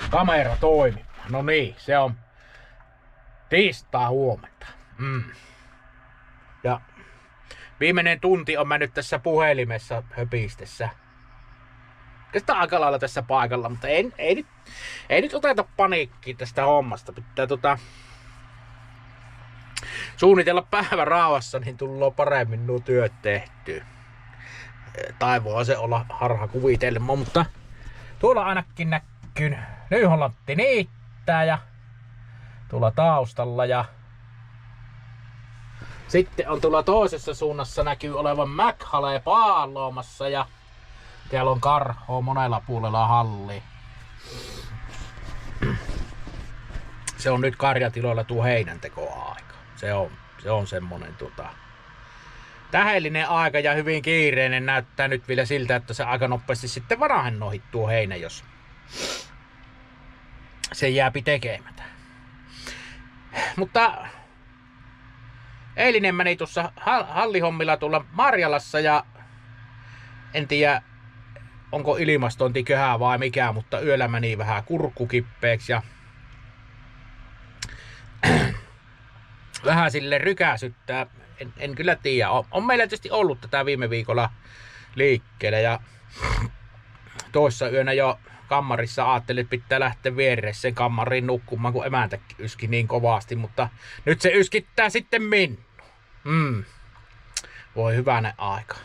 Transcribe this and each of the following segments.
Kamera toimi. No niin, se on tiistai huomenta. Ja viimeinen tunti on mennyt tässä puhelimessa höpistessä. Oikeastaan aika lailla tässä paikalla, mutta ei nyt oteta paniikkiä tästä hommasta. Pitää suunnitella päivän rauhassa, niin tullaan paremmin nuo työt tehtyä. Tai voi se olla harha kuvitelma, mutta tuolla ainakin näkyy New Hollanti niittää ja tuolla taustalla ja sitten on tuolla toisessa suunnassa näkyy olevan McHale paalloomassa ja täällä on karhoa monella puolella halli. Se on nyt karjatiloilla tuo heinäntekoaika. Se on semmonen tähdellinen aika ja hyvin kiireinen. Näyttää nyt vielä siltä, että se aika nopeasti sitten varahen ohittuu heinä, jos se jääpi tekemättä. Mutta eilinen meni tuossa hallihommilla tuolla Marjalassa ja en tiedä onko ilmastointi köhää vai mikä, mutta yöllä meni vähän kurkkukippeeksi ja vähän sille rykäsyttää. En kyllä tiedä. On meillä tietysti ollut tätä viime viikolla liikkeelle ja toissa yönä jo kammarissa ajattelin, että pitää lähteä vieressä kammariin nukkumaan, kun emäntäkin yski niin kovasti, mutta nyt se yskittää sitten minun. Voi hyvänä aika.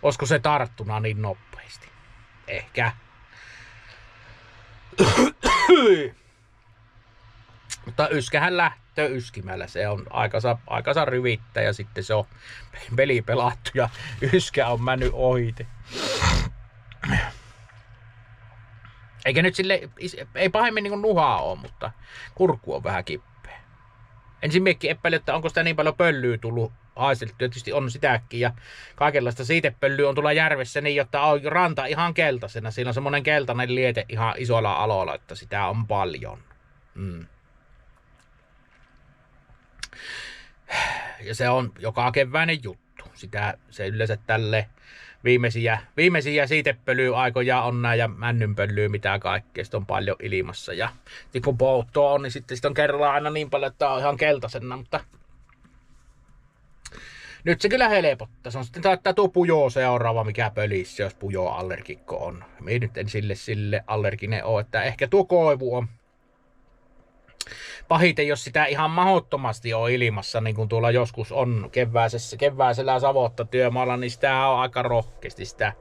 Olisiko se tarttuna niin nopeasti? Ehkä. Mutta yskähän lähtee yskimällä. Se on aikansa ryvittää ja sitten se on peli pelattu ja yskä on mennyt ohite. Eikä nyt sille, ei pahemmin niin kuin nuhaa ole, mutta kurkku on vähän kippeä. Ensin miekki epäili, että onko sitä niin paljon pöllyä tullut haisteltua. Tietysti on sitäkin ja kaikenlaista siitepölyä on tulla järvessä niin, jotta on ranta ihan keltaisena. Siinä on semmonen keltainen liete ihan isolla aloilla, että sitä on paljon. Ja se on joka keväinen juttu. Se yleensä tälle viimeisiä siitepölyaikoja on nää ja männynpölyä mitä kaikkea. Sitten on paljon ilmassa ja kun polttoa on, niin sitten on kerralla aina niin paljon, että on ihan keltaisena, mutta nyt se kyllä helpottaa. Se on sitten saattaa tuo pujo seuraava, mikä pölissä, jos pujo allergikko on. Minä nyt en sille allerginen ole, että ehkä tuo koivu on pahiten, jos sitä ihan mahdottomasti on ilmassa, niin kuin tuolla joskus on keväisellä Savotta työmaalla, niin sitä on aika rohkeasti sitä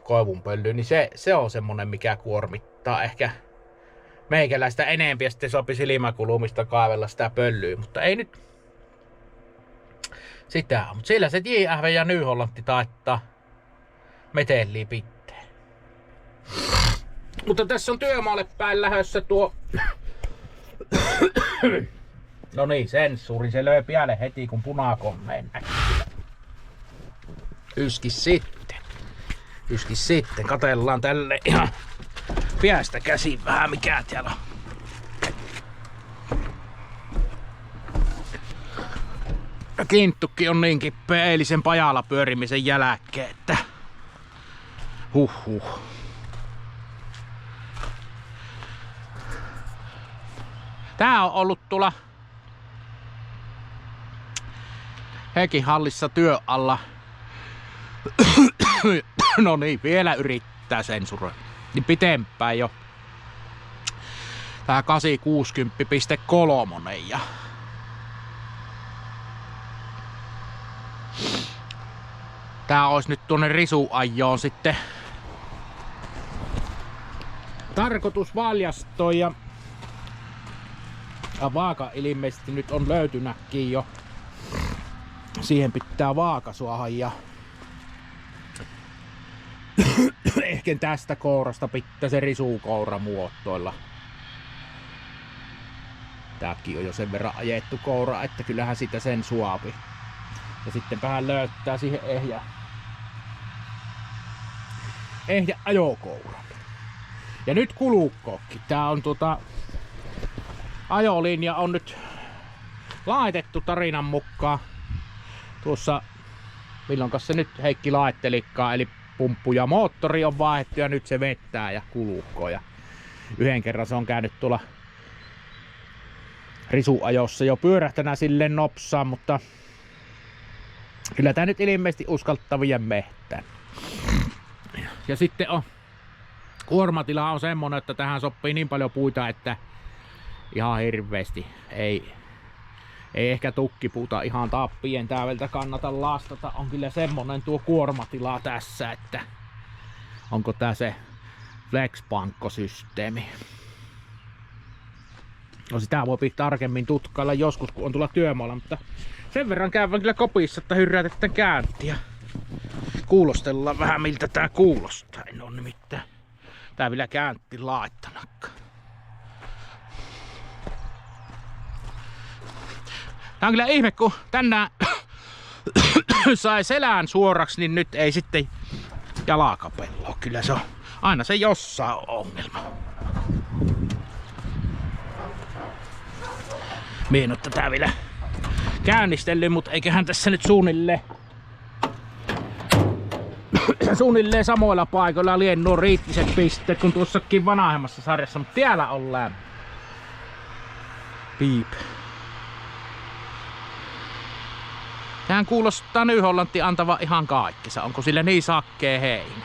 koivunpölyä, niin se on semmonen, mikä kuormittaa ehkä meikäläistä enempiä, sitten sopi silmäkulumista kaivella sitä pölyä, mutta ei nyt sitä, mutta sillä se JFV ja New Hollanti taittaa metelliä pitteen. Mutta tässä on työmaalle päin lähdössä tuo no niin, sensuuri, se löi pialle heti kun punakoneen näkyy. Yskis sitten, katellaan tälle ihan piästä käsin vähän mikä täällä on. Kinttukki on niin kippeä eilisen pajalla pyörimisen jälkeen, että huhhuh. Tää on ollut tuolla Hekin hallissa työ alla. No niin, vielä yrittää sensuroida. Niin pitempään jo. Tää 860.3 ja tää olisi nyt tuonne risuajoon sitten tarkoitus valjastoa ja vaaka ilmeisesti nyt on löytynytkin jo. Siihen pitää vaaka suoha ja ehkä tästä kourasta pitää se risukoura muotoilla. Tääkin on jo sen verran ajettu koura, että kyllähän sitä sen suapi. Ja sitten vähän löytää siihen ehjä ajokoura. Ja nyt kulukkokin. Tää on ajolinja on nyt laitettu tarinan mukaan. Tuossa milloinkas se nyt Heikki laittelikaan, eli pumppu ja moottori on vaihdettu ja nyt se vettää ja kulukko. Ja yhden kerran se on käynyt tuolla risuajossa jo pyörähtänä silleen nopsaan, mutta kyllä tää nyt ilmeisesti uskaltavien mehtään. Ja sitten on kuormatila on semmonen, että tähän sopii niin paljon puita, että ihan hirveesti ei ehkä tukkipuuta ihan tappien täydeltä kannata lastata. On kyllä semmonen tuo kuormatila tässä, että onko tää se Flexpankko-systeemi. No sitä voi tarkemmin tutkailla joskus, kun on tulla työmaalla, mutta sen verran käydään kyllä kopissa, että hyrrätetään käyntiä. Kuulostellaan vähän miltä tää kuulostaa. En oo nimittäin tää vielä käynti laittanakaan. Tää on kyllä ihme, kun tänään sai selään suoraksi, niin nyt ei sitten jalakapelloa. Kyllä se on. Aina se jossain on ongelma. Mie en oo tätä vielä käynnistellyt, mutta eiköhän tässä nyt suunnilleen samoilla paikoilla lien nuo riittiset pisteet kuin tuossakin vanhemmassa sarjassa, mutta täällä on lämpö. Piip. Tähän kuulostaa New Hollanti antava ihan kaikkensa. Onko sillä niin sakkee heinä?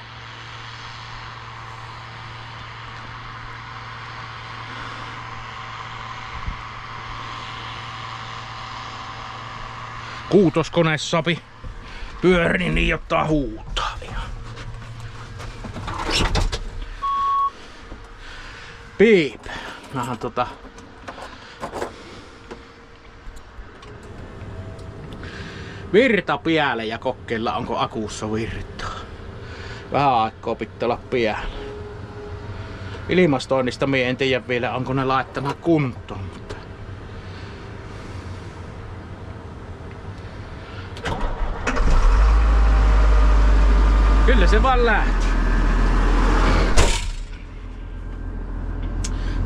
Kuutoskone sopi pyöri, niin ottaa huutaa ihan. Piip. Vähän virta piälle ja kokeilla onko akussa virtaa. Vähän aikaa pitää olla piällä. Ilmastoinnista mie en tiedä vielä onko ne laittanut kuntoon. Mutta kyllä se vaan lähti.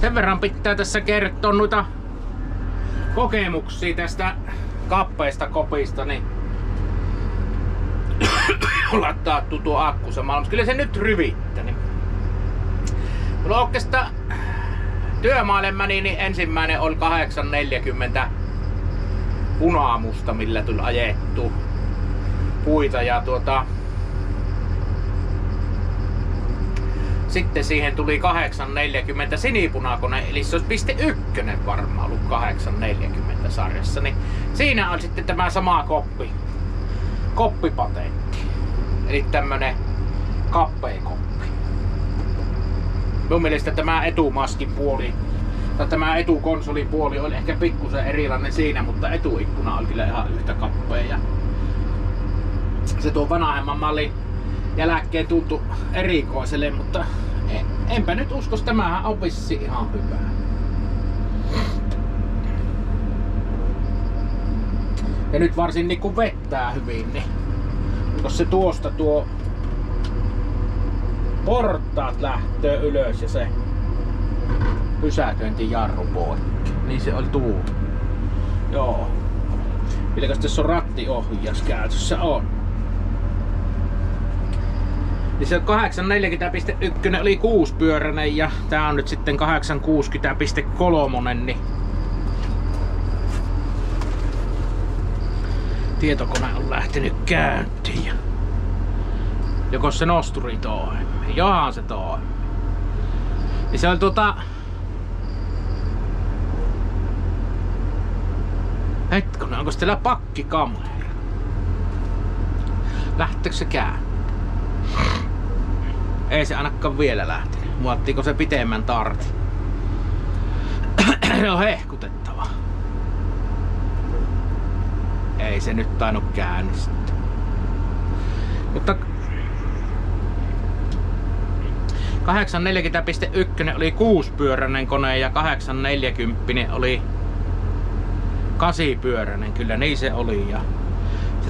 Sen verran pitää tässä kertoa noita kokemuksia tästä kappeista kopista, niin lattaattu tuo akku samalla. Kyllä se nyt ryvittäni. Mulla oikeastaan työmaalle meni, niin ensimmäinen oli 840 punaamusta, millä tuli ajettu puita ja sitten siihen tuli 840 sinipunakone, eli se olisi piste 1 varmaan ollut 840 sarjassa. Niin siinä on sitten tämä sama koppipatentti. Eli tämmönen kappeikoppi. Mun mielestä tämä etumaskin puoli, tai tämä etukonsolin puoli oli ehkä pikkusen erilainen siinä, mutta etuikkuna oli kyllä ihan yhtä kappea. Ja se tuo vanhemman mallin jälkeen tuntui erikoiselle, mutta enpä nyt uskos, tämähän on vissi ihan hyvää. Ja nyt varsin kun vettää hyvin, niin jos se tuosta tuo portaat lähtee ylös ja se pysäköintijarru poikki, niin se oli tuo. Joo. Milläkäs tässä on rattiohjaus käytössä on. Niin se 840.1 oli 6-pyöräinen ja tää on nyt sitten 860.3, niin tietokone on lähtenyt käyntiin. Ja joko se nosturi toimii? Johan se toimii. Ja se oli hetkonen, onko teillä pakkikamera? Lähteekö se käyntiin? Ei se ainakaan vielä lähtenyt. Muottiiko se pitemmän tartin? Se on hehkutettava. Ei se nyt tainnut käynnistyä. Mutta 840.1 oli 6-pyöräinen kone ja 840 oli 8-pyöräinen. Kyllä niin se oli. Ja se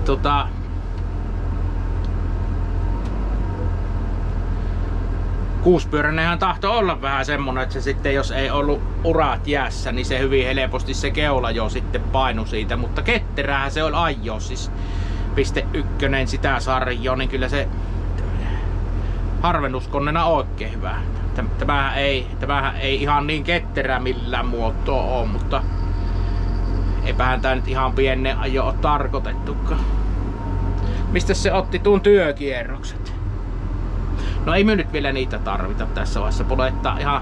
6-pyöränenhän tahtoi olla vähän semmonen, että se sitten jos ei ollut urat jäässä, niin se hyvin helposti se keula jo sitten painu siitä, mutta ketterähän se oli ajo, siis piste 1 sitä sarjoa, niin kyllä se harvennuskonnena oikein hyvä. Tämähän ei ihan niin ketterä millään muotoa ole, mutta eipähän tää nyt ihan pienen ajo ole tarkoitettukaan. Mistä se otti tuon työkierrokset? No ei me nyt vielä niitä tarvita tässä vaiheessa. Polettaa ihan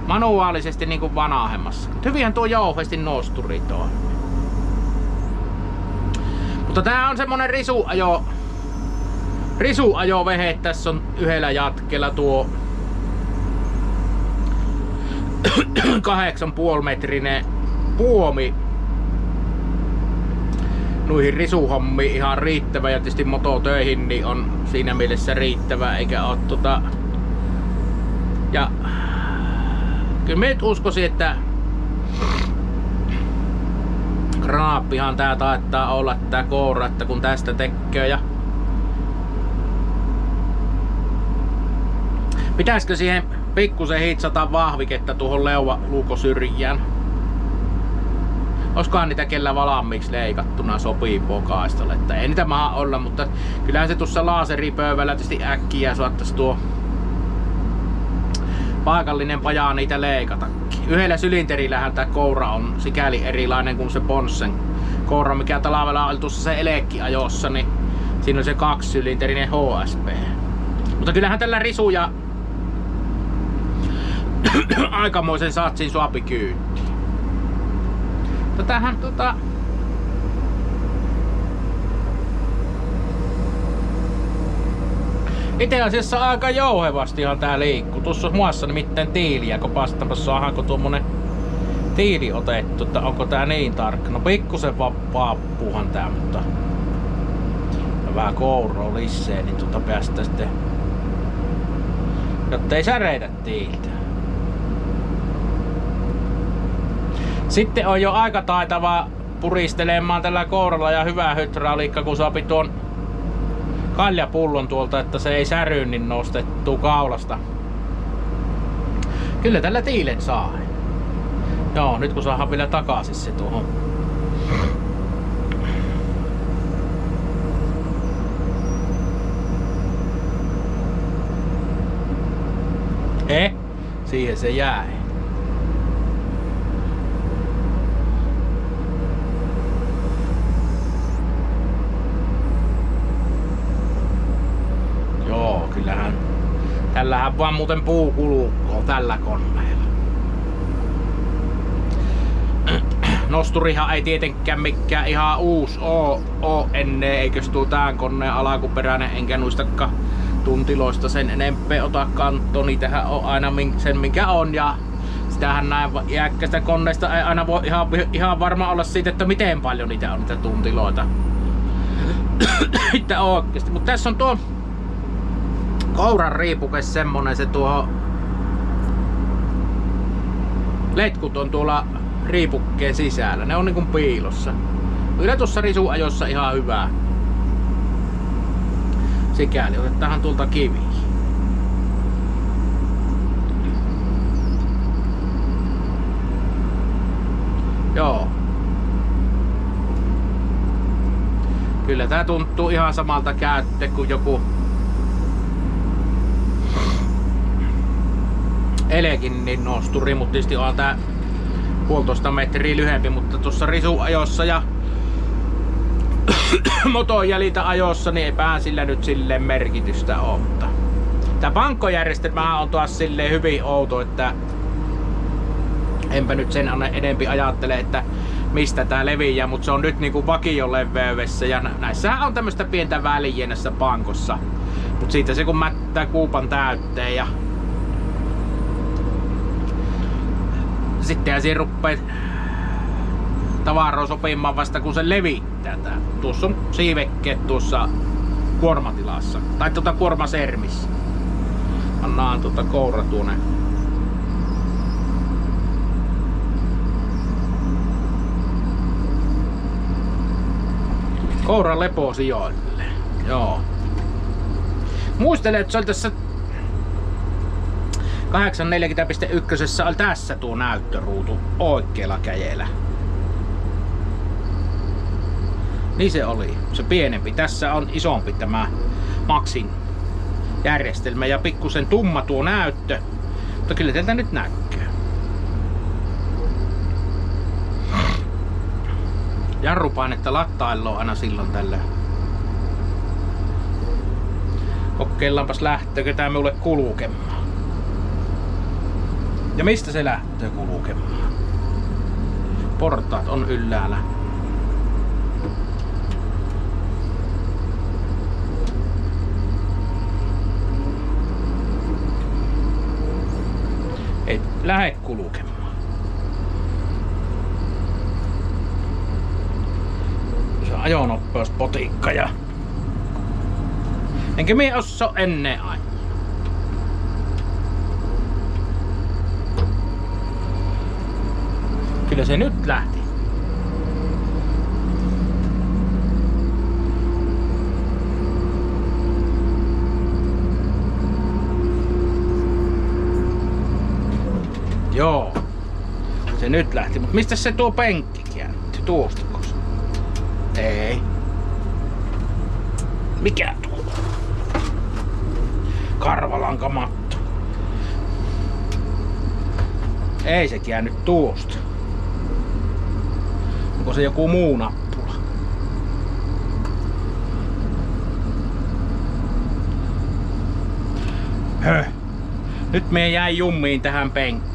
manuaalisesti niin kuin vanhemmassa. Hyvinhän tuo jouheesti nosturi toimii. Mutta tää on semmonen risuajovehe. Tässä on yhdellä jatkella tuo 8,5 metrinen puomi. Noihin risuhommiin ihan riittävä ja tietysti mototöihin niin on siinä mielessä riittävä eikä oo ja kyllä mä nyt uskoisin, että Granaappihan tää taittaa olla tää koura, että kun tästä tekee ja pitäisikö siihen pikkusen hitsata vahviketta tuohon leuvaluukosyrjään? Olisikohan niitä kellä valmiiksi leikattuna sopii pokaistalle, että ei niitä maa olla, mutta kyllähän se tuossa laaseripöydällä tietysti äkkiä saattaisi tuo paikallinen pajaa niitä leikatakin. Yhdellä sylinterillähän tää koura on sikäli erilainen kuin se Ponssen koura, mikä talvella oli tuossa se elekkiajossa, niin siinä on se 2-sylinterinen HSP. Mutta kyllähän tällä risuja aikamoisen satsin suapi kyytti. Tätähän itse asiassa aika jouhevastihan tää liikkuu. Tuossa on muassa nimittäin tiiliä kopastamassa. Saadaanko tuommoinen tiili otettu, että onko tää niin tarkka? No pikkusen vaappuuhan tää, mutta vähän kouroa lisää, niin päästä sitten, jotta ei säreitä tiiltä. Sitten on jo aika taitava puristelemaan tällä kouralla ja hyvä hydrauliikka, kun saapi tuon kaljapullon tuolta, että se ei säry niin nostettu kaulasta. Kyllä tällä tiilet saa. Joo, nyt kun saadaan vielä takaisin se tuohon. Siihen se jää. Joo, kyllähän. Tällähän vaan muuten puu kuluu tällä koneella. Nosturihan ei tietenkään mikään ihan uusi oo ennen, eikös tuo tän koneen alkuperäinen, enkä noistakaan tuntiloista sen enempää ota kantoon. Niitähän on aina sen minkä on, ja sitähän näin iäkkäistä koneista ei aina voi ihan varma olla siitä, että miten paljon niitä on niitä tuntiloita. Mitä oikeesti, mutta tässä on tuo kouran riipuke semmonen, se tuo letkut on tuolla riipukkeen sisällä, ne on niinku piilossa. Kyllä tuossa risuajossa ihan hyvää. Sikäli otetaan tuolta kiviä. Joo. Kyllä tää tuntuu ihan samalta käytte kuin joku elekin niin nosturi, mutta tietysti on tää 1,5 metriä lyhempi, mutta tuossa risuajossa ja motonjäljitä ajossa niin eipä sillä nyt silleen merkitystä ole. Mutta tää pankkojärjestelmä on taas silleen hyvin outo, että enpä nyt sen enempi ajattele, että mistä tää leviää, mutta se on nyt niinku vakioleveydessä ja näissähän on tämmöstä pientä väliä näissä pankossa. Mut siitä se kun mättää kuupan täytteen ja sittenhän siihen ruppee tavaraa sopimaan vasta kun se levittää tää. Tuossa on siivekkeet tuossa kuormatilassa. Tai kuormasermissä. Annaan koura tuonne. Kouran leposijoille. Joo. Muistelen, että se oli tässä 840.1 oli tässä tuo näyttöruutu oikealla kädellä. Niin se oli, se pienempi. Tässä on isompi tämä Maxin järjestelmä ja pikkusen tumma tuo näyttö. Mutta kyllä täältä nyt näkyy. Jarrupainetta lattaillaan aina silloin tällä. Kokeillaanpas lähtökö tää mulle kulkemaan. Ja mistä se lähtee kulkemaan? Portaat on ylhäällä. Ei lähde kulkemaan. Se ajonopeuspotikka ja... Enkä mie osaa ennen aina. Kyllä se nyt lähti. Joo. Se nyt lähti, mutta mistä se tuo penkki kääntyi? Tuostako se? Ei. Mikä tuo? Karvalankamatto. Ei se käänny tuosta. Onko se joku muu nappula? Höh. Nyt me jäi jummiin tähän penkkiin.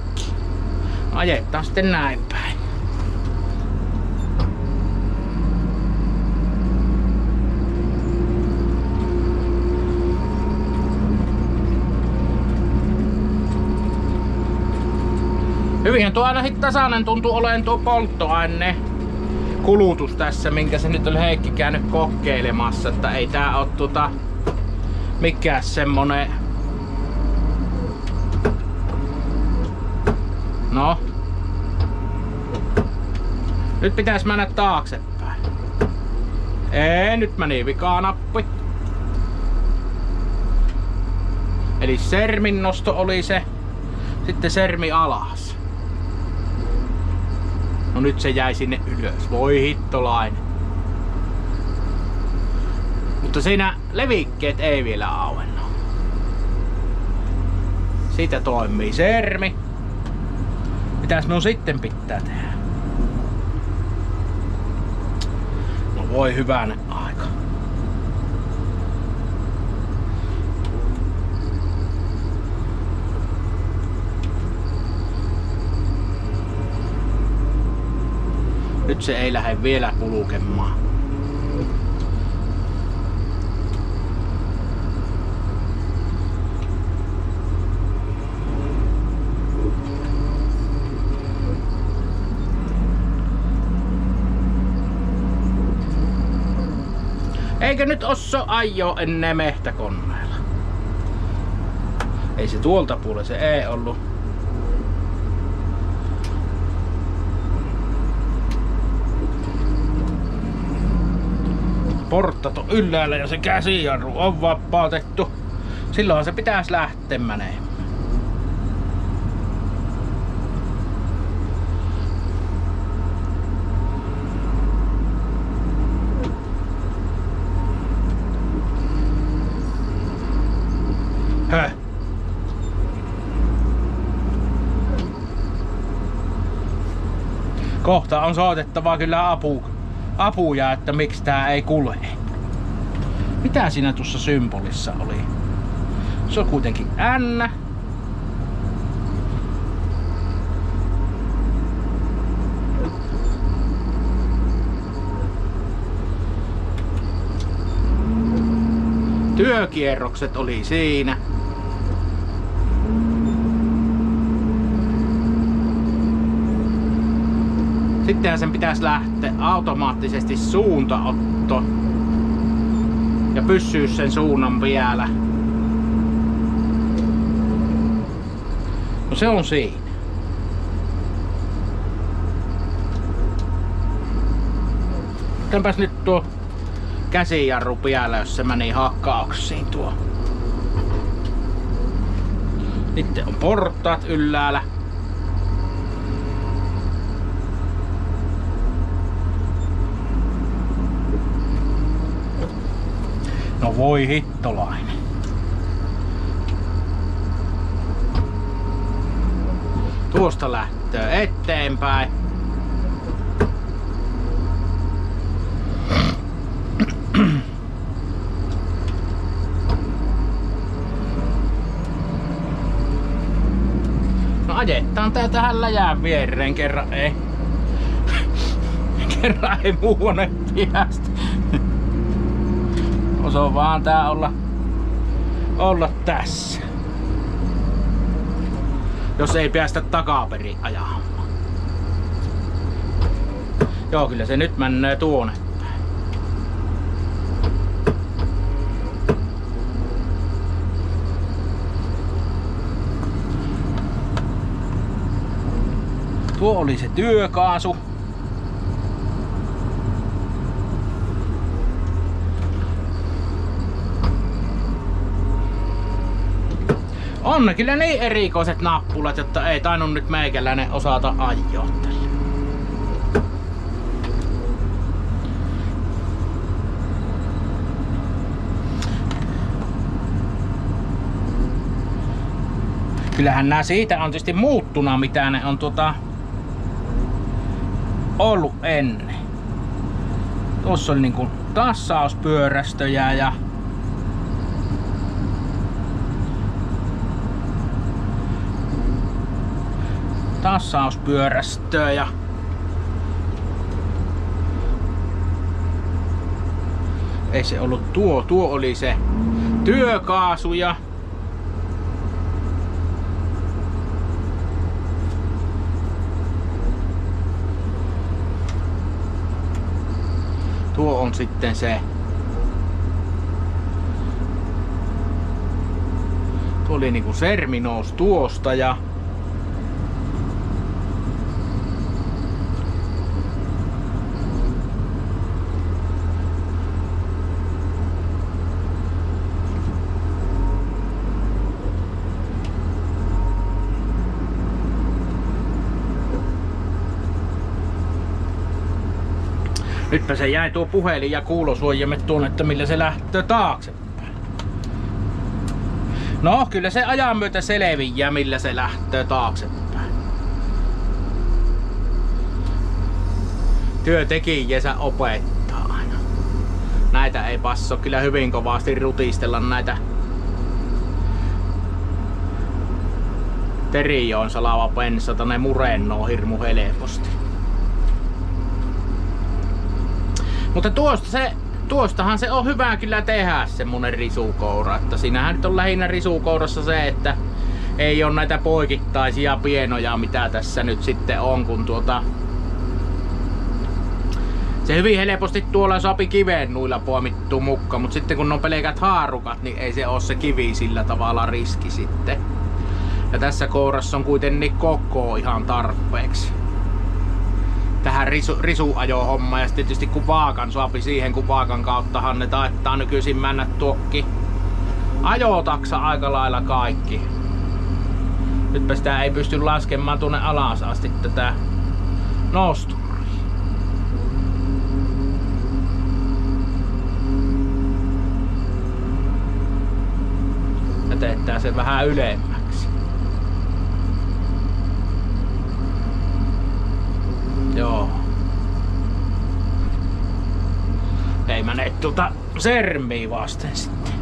Ajetaan sitten näin päin. Hyvinhän tuo ainakin tasainen tuntuu olen tuo polttoaine kulutus tässä, minkä se nyt oli Heikki käynyt kokeilemassa, että ei tää oo mikään semmonen. No. Nyt pitäis mennä taaksepäin. Ei, nyt meni vikanappi. Eli sermin nosto oli se. Sitten sermi alas. No nyt se jäi sinne ylös. Voi hittolainen. Mutta siinä levikkeet ei vielä auennut. Siitä toimii sermi. Mitäs minun sitten pitää tehdä? No voi hyvänen aika. Nyt se ei lähde vielä kulkemaan. Eikö nyt osso ajo ennen mehtäkoneella? Ei se tuolta puolella, se ei ollut. Portat on ylhäällä ja se käsijarru on vapautettu. Silloin se pitäisi lähteä menemään. Höh. Kohta on soitettava kyllä apuja, että miksi tää ei kulje. Mitä siinä tuossa symbolissa oli? Se on kuitenkin N. Työkierrokset oli siinä. Sittenhän sen pitäisi lähteä automaattisesti suuntaotto ja pysyä sen suunnan vielä. No se on siinä. Tänpäs nyt tuo käsijarru vielä, jos se meni hakkauksiin tuo. Sitten on portaat ylhäällä. No voi hittolainen. Tuosta lähtee eteenpäin. No ajetaan tää tähän läjään viereen, kerran ei muuone piästä. Oso vaan tää olla tässä. Jos ei päästä takaperin ajamaan. Joo, kyllä se nyt menee tuonne päin. Tuo oli se työkaasu. On ne kyllä niin erikoiset nappulat, jotta ei tainnut nyt meikäläinen osata ajaa tällä. Kyllähän nää siitä on tietysti muuttuna, mitä ne on ollut ennen. Tuossa oli niinku tassauspyörästöjä ja tassauspyörästöä ja ei se ollut tuo oli se työkaasu ja tuo on sitten se. Tuo oli niinku sermi nousi tuosta ja nytpä se jäi tuo puhelin ja kuulosuojamet tuonne, että millä se lähtee taaksepäin. No, kyllä se ajan myötä selviää, millä se lähtee taaksepäin. Työtekijänsä opettaa aina. Näitä ei passo kyllä hyvin kovasti rutistella näitä Terijoon salava pensata, ne murennoo hirmu helposti. Mutta tuostahan se on hyvä kyllä tehdä semmonen risukoura, että siinähän nyt on lähinnä risukourassa se, että ei ole näitä poikittaisia pienoja, mitä tässä nyt sitten on, kun se hyvin helposti tuolla saapi kiveen nuilla poimittuu mukaan, mutta sitten kun on pelkät haarukat, niin ei se oo se kivi sillä tavalla riski sitten. Ja tässä kourassa on kuitenkin koko ihan tarpeeksi tähän risuajo-hommaan, ja sitten tietysti kun vaakan saapi siihen, kun vaakan kauttahan ne taittaa nykyisin mennä tuokki ajotaksa aika lailla kaikki. Nytpä sitä ei pysty laskemaan tuonne alas asti tätä nosturia. Ja teettää sen vähän ylemmäksi. Joo. Ei mene sermiä vasten sitten.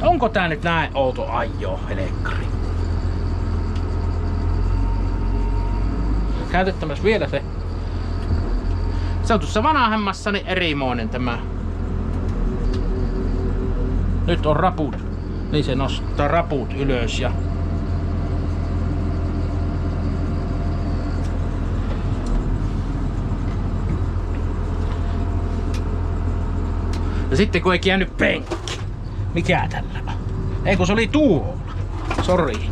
Onko tää nyt näin outo ajoo, helkkari? Käytettämässä vielä se. Se on tuossa vanhemmassani erimoinen tämä. Nyt on raput. Niin se nostaa raput ylös ja sitten kun ei jäänyt penkki. Mikä tällä on? Ei kun se oli tuolla. Sori.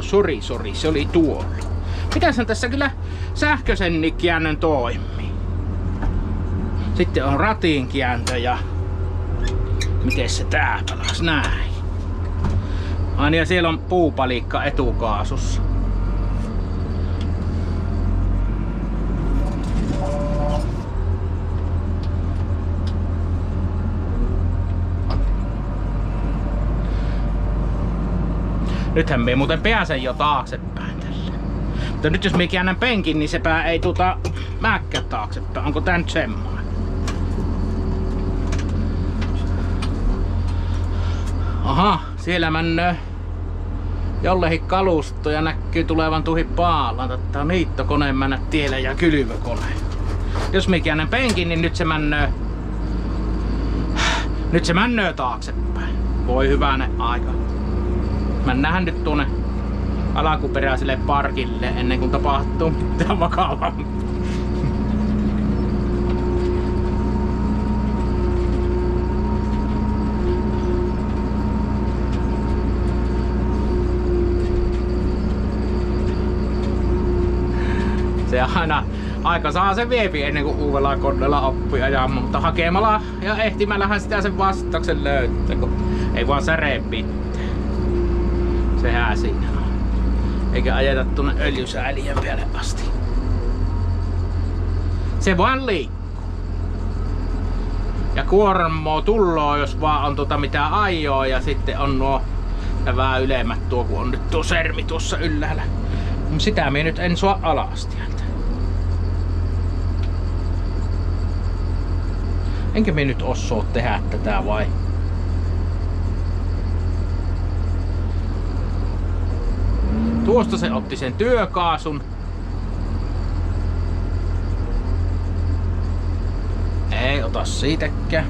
Sori, se oli tuolla. Mitäs tässä kyllä sähköisen käännön toimii. Sitten on ratin kääntö ja miten se tää pelas? Näin. Aina ja siellä on puupalikka etukaasussa. Nythän me muuten pääsen jo taaksepäin tällä. Mutta nyt jos me käännän penkin, niin sepä ei määkkää taaksepäin. Onko tää nyt semmoinen? Aha, siellä mennään jollekin kalusto ja näkyy tulevan tuhi paalaan. Tää on niittokoneen mennä tielle ja kylvökone. Jos me käännän penkin, niin nyt se männöö taaksepäin. Voi hyvänen aika. Mennään nyt tuonne alkuperäiselle parkille ennen kuin tapahtuu mitään vakavaa. Se aika saa se viepi ennen kuin uudella koneella oppii ajamaan, mutta hakemalla ja ehtimällähän sitä sen vastauksen löytää, kun ei vaan säree pitää. Sehän siinä on. Eikä ajeta tuonne öljysääliön päälle asti. Se vaan liikkuu. Ja kuormoo tulloo, jos vaan on mitä ajoo, ja sitten on nuo vähän ylemmät kun on nyt tuo sermi tuossa ylhäällä. Sitä minä nyt en saa alasti. Enkä minä nyt osaa tehdä tätä vai? Tuosta se otti sen työkaasun. Ei ota siitäkään.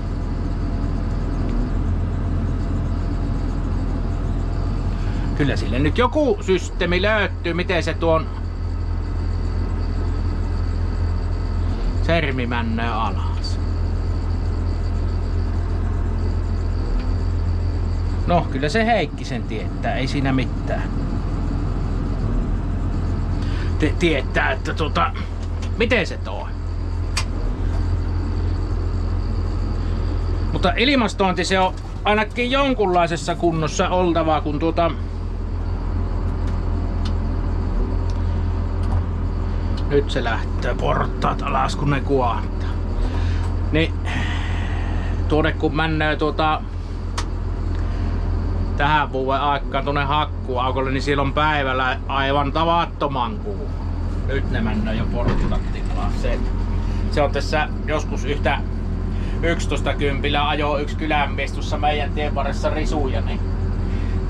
Kyllä sille nyt joku systeemi löytyy, miten se tuon sermi männöö alas. No, kyllä se Heikki sen tietää, ei siinä mitään. Tietää, että miten se toi. Mutta ilmastointi se on ainakin jonkunlaisessa kunnossa oltava, kun nyt se lähtee portaat alas, kun ne kuohtaa. Niin tuonne kun mennään tähän vuoden aikaan tuonne hakkuaukolle, niin siellä on päivällä aivan tavattoman kuuma. Nyt ne mennään jo portaat alas. Se on tässä joskus yhtä 11-kympillä ajoi yksi kylänmies tuossa meidän tien varressa risuja, niin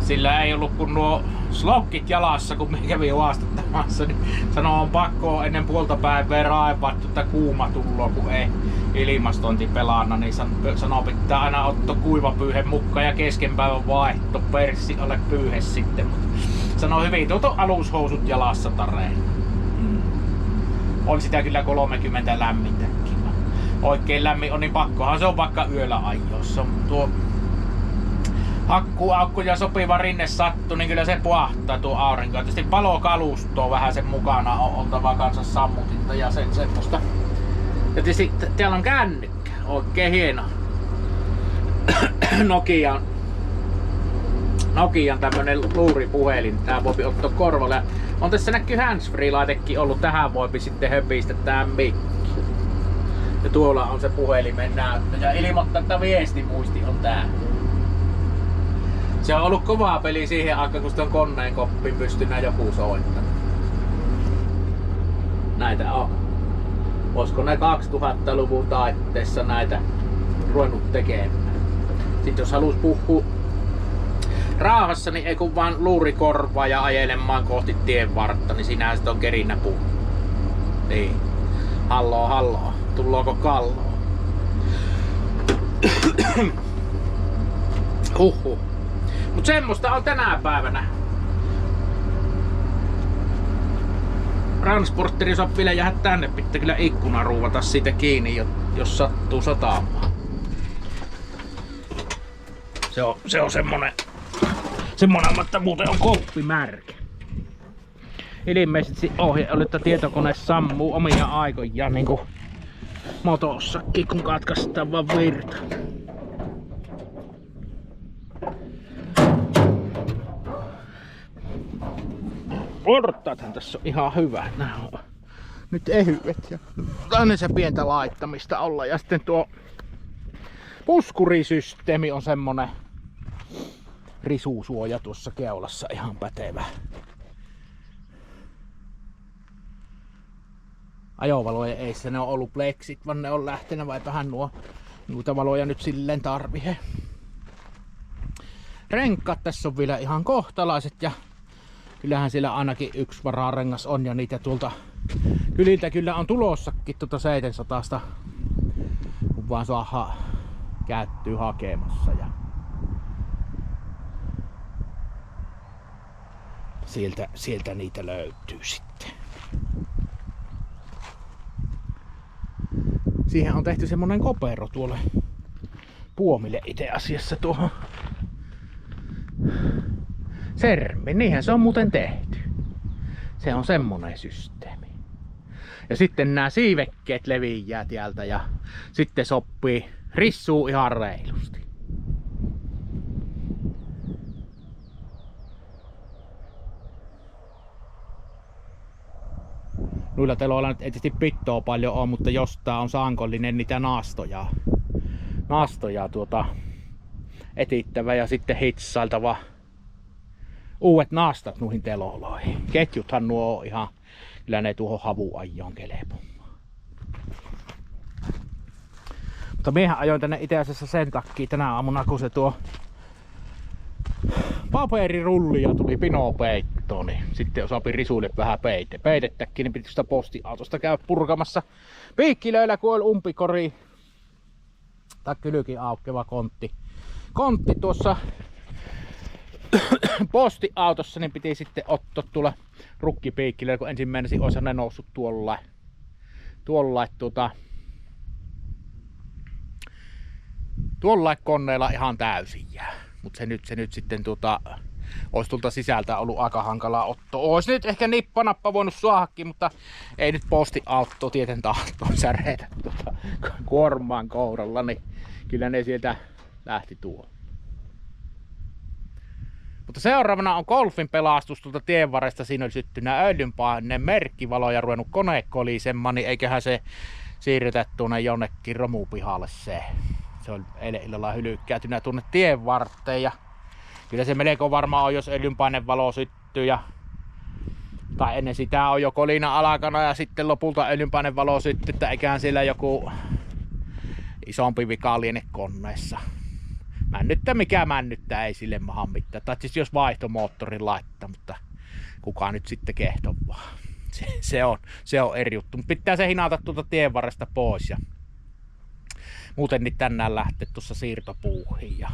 sillä ei ollut kun nuo slokkit jalassa, kun me kävi haastattamassa, niin sanoo on pakko ennen puolta päivää raivaa, että kuuma tulloo, kun ei ilmastointi pelana, niin sanoo pitää aina ottaa kuivapyyhe mukaan ja kesken päivän vaihto perssi alle pyyhe sitten. Sanoo hyvin, alushousut jalassa tareen. On sitä kyllä 30 lämmintäkin. Oikein lämmin on, niin pakkohan se on vaikka yöllä ajoissa. Tuo hakkuaukko ja sopiva rinne sattuu, niin kyllä se puahtaa tuo aurinko. Tietysti palokalustoa vähän sen mukana on oltava kanssa sammutinta ja sen semmoista. Ja tietysti täällä on kännykkä, oikein hieno. Nokian tämmönen luuripuhelin, tää voi ottaa korvalle. On tässä näkyy handsfree-laitekin ollut, tähän voi sitten höpistä tää mikki. Ja tuolla on se puhelimen näyttö ja ilmoittaa, että viestimuisti on tää. Se on ollut kovaa peli siihen aikaan, kun on koneen koppiin pystynyt joku soittamaan. Näitä on. Olisiko ne 2000-luvun taitteessa näitä ruvennut tekemään. Sitten jos halus puhua raahassa, niin ei kun vaan luurikorvaa ja ajelemaan kohti tien vartta, niin sinähän sit on kerinnä puhu. Niin. Halloo. Tullooko kalloa? Huhhuh. Mut semmoista on tänä päivänä. Transportteri saa vielä jäädä tänne, pitää kyllä ikkuna ruuvata siitä kiinni, jos sattuu satamaan. Se on semmonen, että muuten on koppi märkä. Ilmeisesti ohje oli, että tietokone sammuu omia aikojaan niinku motossakin, kun katkaistaan vaan virta. Portaathan tässä on ihan hyvät. Nää on nyt ehyet ja tänne se pientä laittamista olla. Ja sitten tuo puskurisysteemi on semmonen risusuoja tuossa keulassa ihan pätevä. Ajovalojen eissä ne on ollut pleksit, vaan ne on lähtenyt vai vähän noita valoja nyt silleen tarvii. Renkaat tässä on vielä ihan kohtalaiset ja kyllähän siellä ainakin yksi vararengas on ja niitä tuolta kyliltä kyllä on tulossakin 700, kun vaan saadaan käyttyä hakemassa. Ja sieltä niitä löytyy sitten. Siihen on tehty semmonen kopero tuolle puomille itse asiassa tuohon sermi. Niinhän se on muuten tehty. Se on semmonen systeemi. Ja sitten nämä siivekkeet leviää täältä ja sitten sopii rissuu ihan reilusti. Noilla teloilla nyt ei tietysti pittoa paljon ole, mutta jos tää on sankollinen, niitä naastoja etittävä ja sitten hitsailtava uudet naastat noihin teloloihin. Ketjuthan nuo on ihan, kyllä ne tuohon havuajoon kelpaamaan. Mutta miehän ajoin tänne itse asiassa sen takia tänä aamuna, kun se tuo paperirullia tuli pinopeittoon, niin sitten osaapi risuille vähän peitettäkin, niin piti sitä postiautosta käydä purkamassa piikkilöillä, kun oli umpikori tai kylki aukkeva kontti tuossa postiautossa, niin piti sitten ottaa tuolla rukkipiikkilöillä, kun ensimmäinen olisi ne noussut tuolla koneella ihan täysin jää. Mutta se nyt sitten olisi tuolta sisältä ollut aika hankala otto. Ois nyt ehkä nippanappa voinut saadakin, mutta ei nyt postiauto tieten tahtoon säreitä kuormaan kouralla, niin kyllä ne sieltä lähti tuo. Mutta seuraavana on Golfin pelastus tuolta tien varresta. Siinä oli syttynyt öljynpaineen merkkivalo ja ruvennut kone kolisemaan, niin eiköhän se siirretä tuonne jonnekin romupihalle se. Se on eilen illalla hylykkäytynä tuonne tien varteen ja kyllä se melko varmaan on, jos öljynpainevalo syttyy tai ennen sitä on jo kolina alakana ja sitten lopulta öljynpainevalo syttyy, että eiköhän siellä joku isompi vika liene koneessa. Mikä männyttää, ei sille maha mitään. Tai siis jos vaihtomoottorin laittaa, mutta kukaan nyt sitten kehtoo vaan. Se on eri juttu, mutta pitää se hinata tuolta tien varresta pois ja muuten niin tänään lähtee tuossa siirtopuuhiin ja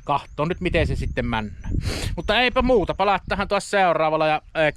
kahtoo nyt miten se sitten männää. Mutta eipä muuta, palattahan taas seuraavalla ja hei.